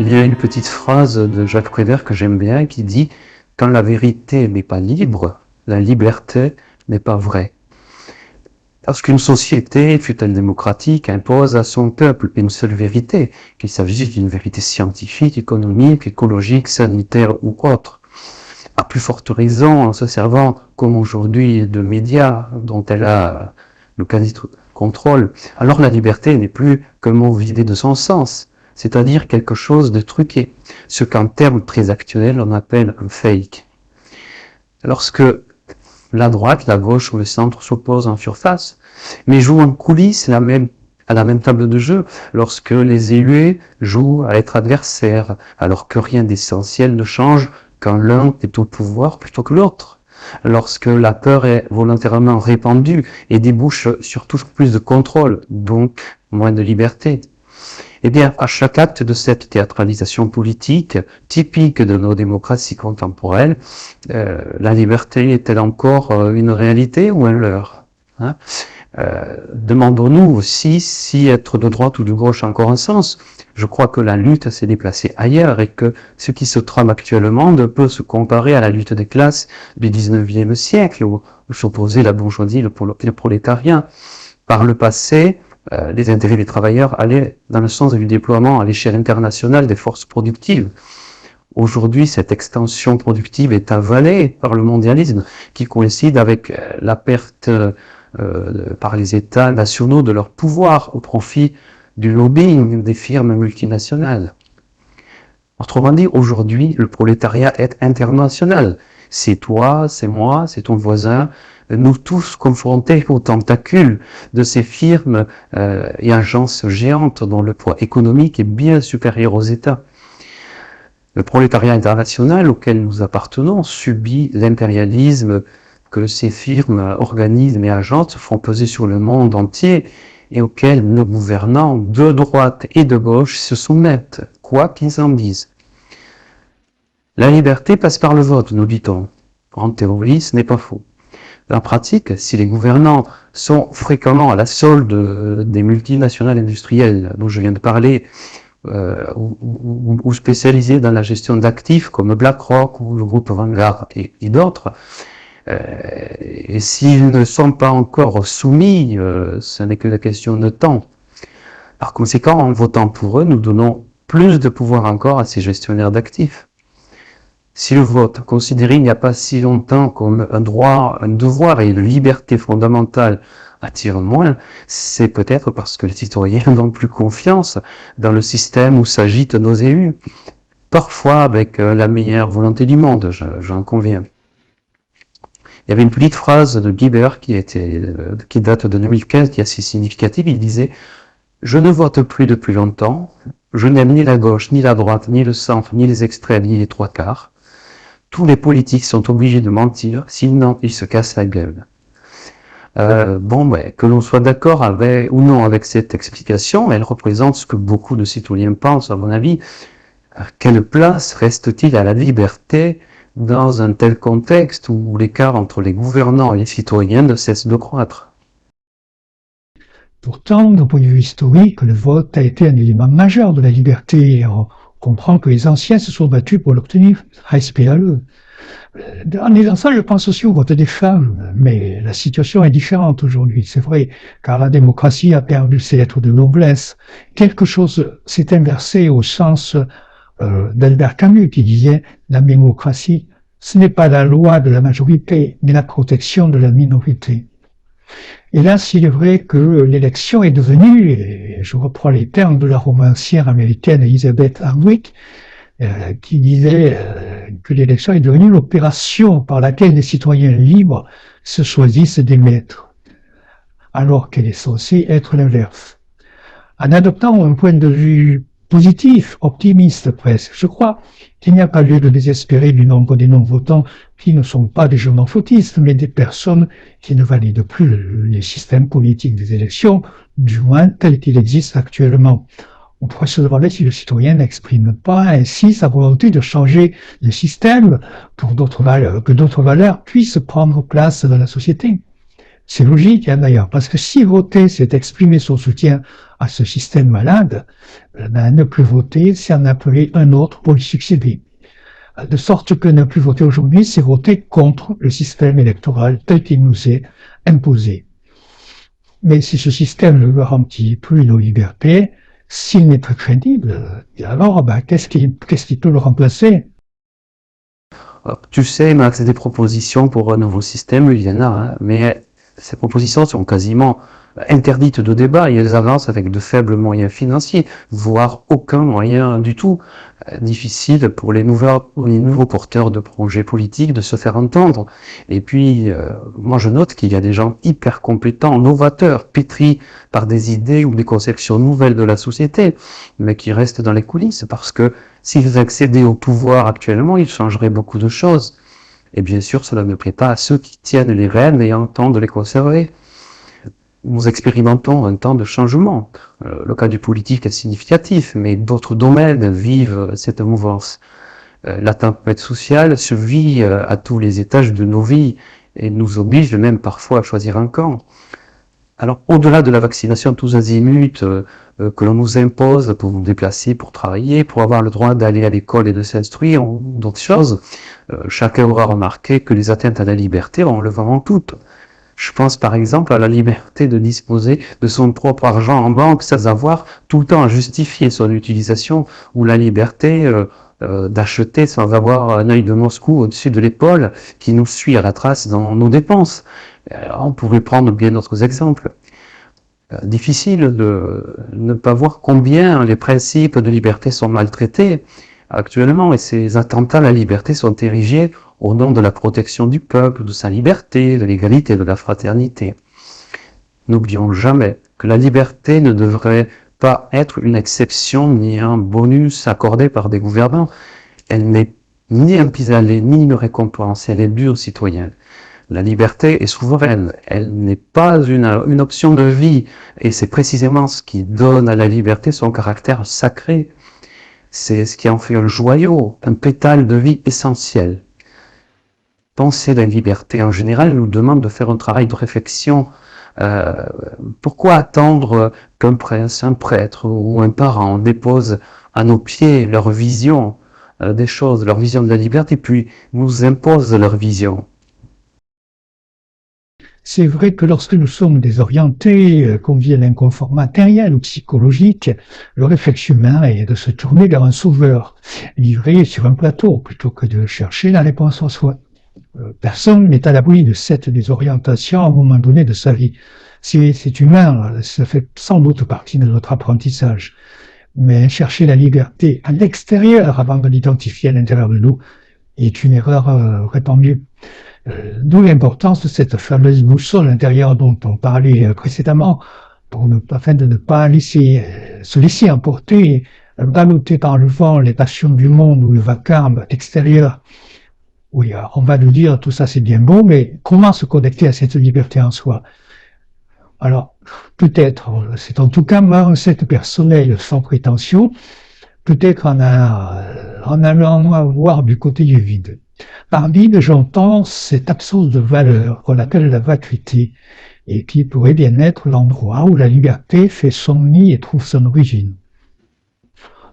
Il y a une petite phrase de Jacques Prévert que j'aime bien qui dit « Quand la vérité n'est pas libre, la liberté n'est pas vraie ». Parce qu'une société, fût-elle démocratique, impose à son peuple une seule vérité, qu'il s'agisse d'une vérité scientifique, économique, écologique, sanitaire ou autre. À plus forte raison en se servant, comme aujourd'hui, de médias dont elle a le quasi-contrôle, alors la liberté n'est plus qu'un mot vidé de son sens, c'est-à-dire quelque chose de truqué, ce qu'en termes très actuels on appelle un fake. Lorsque la droite, la gauche ou le centre s'opposent en surface, mais jouent en coulisses à la même table de jeu, lorsque les élus jouent à être adversaires, alors que rien d'essentiel ne change quand l'un est au pouvoir plutôt que l'autre, lorsque la peur est volontairement répandue et débouche sur toujours plus de contrôle, donc moins de liberté. Eh bien, à chaque acte de cette théâtralisation politique, typique de nos démocraties contemporaines, la liberté est-elle encore une réalité ou un leurre, hein? Demandons-nous aussi si être de droite ou de gauche a encore un sens. Je crois que la lutte s'est déplacée ailleurs et que ce qui se trame actuellement ne peut se comparer à la lutte des classes du 19e siècle où s'opposait la bourgeoisie et le prolétariat. Par le passé, les intérêts des travailleurs allaient dans le sens du déploiement à l'échelle internationale des forces productives. Aujourd'hui, cette extension productive est avalée par le mondialisme qui coïncide avec la perte par les États nationaux de leur pouvoir au profit du lobbying des firmes multinationales. Autrement dit, aujourd'hui, le prolétariat est international. C'est toi, c'est moi, c'est ton voisin, nous tous confrontés aux tentacules de ces firmes et agences géantes dont le poids économique est bien supérieur aux États. Le prolétariat international auquel nous appartenons subit l'impérialisme que ces firmes, organismes et agences font peser sur le monde entier et auquel nos gouvernants de droite et de gauche se soumettent, quoi qu'ils en disent. La liberté passe par le vote, nous dit-on. En théorie, ce n'est pas faux. En pratique, si les gouvernants sont fréquemment à la solde des multinationales industrielles dont je viens de parler, ou spécialisés dans la gestion d'actifs comme BlackRock ou le groupe Vanguard et d'autres, et s'ils ne sont pas encore soumis, ce n'est que la question de temps. Par conséquent, en votant pour eux, nous donnons plus de pouvoir encore à ces gestionnaires d'actifs. Si le vote, considéré il n'y a pas si longtemps comme un droit, un devoir et une liberté fondamentale, attire moins, c'est peut-être parce que les citoyens n'ont plus confiance dans le système où s'agitent nos élus. Parfois avec la meilleure volonté du monde, j'en conviens. Il y avait une petite phrase de Guibert qui date de 2015, qui est assez significative. Il disait « Je ne vote plus depuis longtemps, je n'aime ni la gauche, ni la droite, ni le centre, ni les extrêmes, ni les trois quarts. Tous les politiques sont obligés de mentir, sinon ils se cassent la gueule. » Que l'on soit d'accord ou non avec cette explication, elle représente ce que beaucoup de citoyens pensent, à mon avis. Quelle place reste-t-il à la liberté dans un tel contexte où l'écart entre les gouvernants et les citoyens ne cesse de croître? Pourtant, d'un point de vue historique, le vote a été un élément majeur de la liberté. On comprend que les anciens se sont battus pour l'obtenir, respect à eux. En disant ça, je pense aussi au vote des femmes, mais la situation est différente aujourd'hui, c'est vrai, car la démocratie a perdu ses lettres de noblesse. Quelque chose s'est inversé au sens d'Albert Camus qui disait « La démocratie, ce n'est pas la loi de la majorité, mais la protection de la minorité ». Et là, s'il est vrai que l'élection est devenue, et je reprends les termes de la romancière américaine Elizabeth Hardwick, qui disait que l'élection est devenue l'opération par laquelle les citoyens libres se choisissent des maîtres, alors qu'elle est censée être l'inverse. En adoptant un point de vue positif, optimiste presque, je crois qu'il n'y a pas lieu de désespérer du nombre des non-votants qui ne sont pas des jeunes fautistes, mais des personnes qui ne valident plus les systèmes politiques des élections, du moins tels qu'ils existent actuellement. On pourrait se demander si le citoyen n'exprime pas ainsi sa volonté de changer le système pour que d'autres valeurs puissent prendre place dans la société. C'est logique, hein, d'ailleurs, parce que si voter, c'est exprimer son soutien à ce système malade, ne plus voter, c'est en appeler un autre pour lui succéder. De sorte que ne plus voter aujourd'hui, c'est voter contre le système électoral tel qu'il nous est imposé. Mais si ce système ne garantit plus nos libertés, s'il n'est plus crédible, alors qu'est-ce qui peut le remplacer? Tu sais, Max, des propositions pour un nouveau système, il y en a, hein, mais ces propositions sont quasiment interdites de débat et elles avancent avec de faibles moyens financiers, voire aucun moyen du tout. Difficile pour les nouveaux porteurs de projets politiques de se faire entendre. Et puis, moi je note qu'il y a des gens hyper compétents, novateurs, pétris par des idées ou des conceptions nouvelles de la société, mais qui restent dans les coulisses parce que s'ils accédaient au pouvoir actuellement, ils changeraient beaucoup de choses. Et bien sûr, cela ne plaît pas à ceux qui tiennent les rênes et entendent les conserver. Nous expérimentons un temps de changement. Le cas du politique est significatif, mais d'autres domaines vivent cette mouvance. La tempête sociale se vit à tous les étages de nos vies et nous oblige même parfois à choisir un camp. Alors, au-delà de la vaccination tous azimuts que l'on nous impose pour nous déplacer, pour travailler, pour avoir le droit d'aller à l'école et de s'instruire, ou d'autres choses, chacun aura remarqué que les atteintes à la liberté ont le vent en poupe. Je pense par exemple à la liberté de disposer de son propre argent en banque sans avoir tout le temps à justifier son utilisation, ou la liberté d'acheter sans avoir un œil de Moscou au-dessus de l'épaule qui nous suit à la trace dans nos dépenses. On pourrait prendre bien d'autres exemples. Difficile de ne pas voir combien les principes de liberté sont maltraités actuellement et ces attentats à la liberté sont érigés au nom de la protection du peuple, de sa liberté, de l'égalité, de la fraternité. N'oublions jamais que la liberté ne devrait pas être une exception ni un bonus accordé par des gouvernants. Elle n'est ni un pis-aller ni une récompense, elle est due aux citoyens. La liberté est souveraine, elle n'est pas une option de vie, et c'est précisément ce qui donne à la liberté son caractère sacré. C'est ce qui en fait un joyau, un pétale de vie essentiel. Penser la liberté en général nous demande de faire un travail de réflexion. Pourquoi attendre qu'un prince, un prêtre ou un parent dépose à nos pieds leur vision des choses, leur vision de la liberté, puis nous impose leur vision? C'est vrai que lorsque nous sommes désorientés, qu'on vit l'inconfort matériel ou psychologique, le réflexe humain est de se tourner vers un sauveur, livré sur un plateau, plutôt que de chercher la réponse en soi. Personne n'est à l'abri de cette désorientation à un moment donné de sa vie. C'est humain, ça fait sans doute partie de notre apprentissage. Mais chercher la liberté à l'extérieur avant de l'identifier à l'intérieur de nous est une erreur répandue. D'où l'importance de cette fameuse boussole intérieure dont on parlait précédemment, afin de ne pas se laisser emporter, balloter par le vent les passions du monde ou le vacarme extérieur. Oui, on va nous dire tout ça c'est bien beau, mais comment se connecter à cette liberté en soi? Alors, peut-être, c'est en tout cas ma recette personnelle sans prétention, peut-être en allant voir du côté du vide. Par vide, j'entends cette absence de valeur qu'on appelle la vacuité, et qui pourrait bien être l'endroit où la liberté fait son nid et trouve son origine.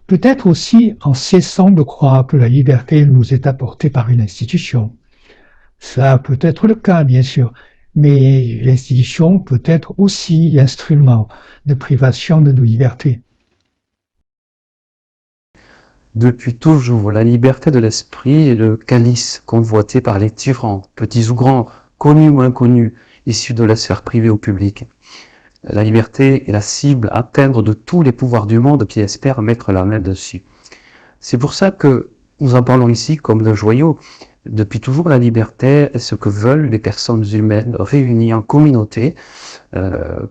Peut-être aussi en cessant de croire que la liberté nous est apportée par une institution. Ça peut être le cas, bien sûr, mais l'institution peut être aussi l'instrument de privation de nos libertés. Depuis toujours, la liberté de l'esprit est le calice convoité par les tyrans, petits ou grands, connus ou inconnus, issus de la sphère privée ou publique. La liberté est la cible à atteindre de tous les pouvoirs du monde qui espèrent mettre la main dessus. C'est pour ça que nous en parlons ici comme d'un joyau. Depuis toujours, la liberté est ce que veulent les personnes humaines réunies en communauté. On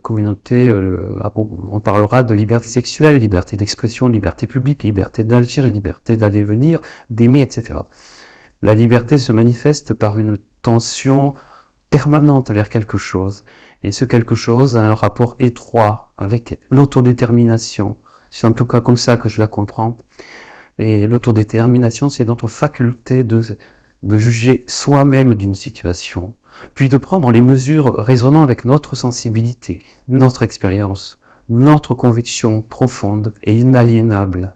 parlera de liberté sexuelle, liberté d'expression, liberté publique, liberté d'agir, liberté d'aller venir, d'aimer, etc. La liberté se manifeste par une tension permanente vers quelque chose. Et ce quelque chose a un rapport étroit avec l'autodétermination. C'est en tout cas comme ça que je la comprends. Et l'autodétermination, c'est notre faculté de juger soi-même d'une situation, puis de prendre les mesures résonnant avec notre sensibilité, notre expérience, notre conviction profonde et inaliénable.